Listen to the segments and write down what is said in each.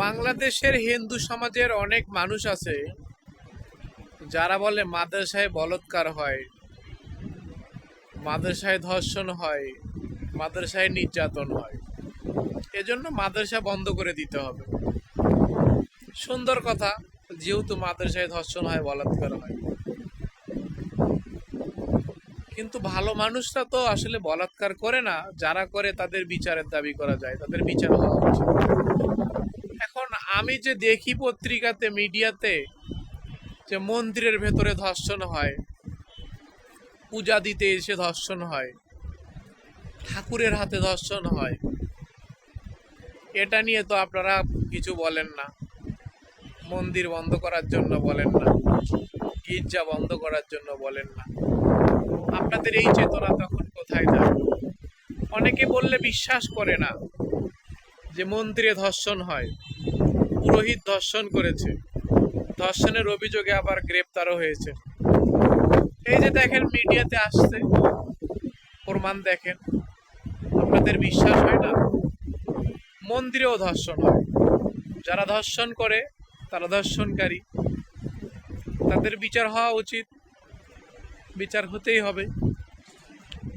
বাংলাদেশের হিন্দু সমাজের অনেক মানুষ আছে যারা বলে মাদ্রাসায় বলাৎকার হয়, মাদ্রাসায় ধর্ষণ হয়, মাদ্রাসায় নির্যাতন হয়, এজন্য মাদ্রাসা বন্ধ করে দিতে হবে। সুন্দর কথা, যেহেতু মাদ্রাসায় ধর্ষণ হয়, বলাৎকার হয়, কিন্তু ভালো মানুষরা তো আসলে বলাৎকার করে না। যারা করে তাদের বিচারের দাবি করা যায়, তাদের বিচার হওয়া উচিত। এখন আমি যে দেখি পত্রিকাতে, মিডিয়াতে, যে মন্দিরের ভেতরে ধর্ষণ হয়, পূজা দিতে এসে ধর্ষণ হয়, ঠাকুরের হাতে ধর্ষণ হয়, এটা নিয়ে তো আপনারা কিছু বলেন না। মন্দির বন্ধ করার জন্য বলেন না, গির্জা বন্ধ করার জন্য বলেন না। আপনাদের এই চেতনা তখন কোথায় যায়? অনেকে বললে বিশ্বাস করে না যে মন্দিরে ধর্ষণ হয়, পুরোহিত ধর্ষণ করেছে, ধর্ষণের অভিযোগে আবার গ্রেপ্তারও হয়েছে। এই যে দেখেন মিডিয়াতে আসছে, প্রমাণ দেখেন, আপনাদের বিশ্বাস হয় না? মন্দিরেও ধর্ষণ হয়, যারা ধর্ষণ করে তারা ধর্ষণকারী, তাদের বিচার হওয়া উচিত, বিচার হতেই হবে,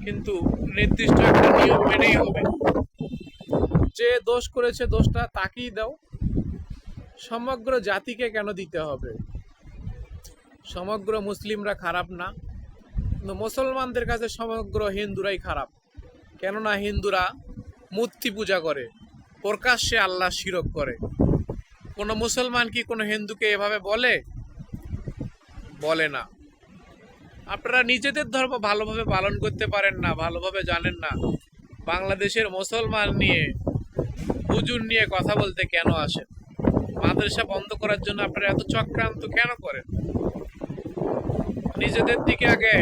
কিন্তু নির্দিষ্ট একটা নিয়ম মেনেই হবে। যে দোষ করেছে দোষটা তাকেই দাও, সমগ্র জাতিকে কেন দিতে হবে? সমগ্র মুসলিমরা খারাপ না, কিন্তু মুসলমানদের কাছে সমগ্র হিন্দুরাই খারাপ। কেননা হিন্দুরা মূর্তি পূজা করে, প্রকাশ্যে আল্লাহ শিরক করে। কোনো মুসলমান কি কোনো হিন্দুকে এভাবে বলে? বলে না। আপনারা নিজেদের ধর্ম ভালোভাবে পালন করতে পারেন না, ভালোভাবে জানেন না, বাংলাদেশের মুসলমান নিয়ে, হুজুর নিয়ে কথা বলতে কেন আসেন? মাদ্রাসা বন্ধ করার জন্য আপনারা এত চক্রান্ত কেন করেন? নিজেদের দিকে আগে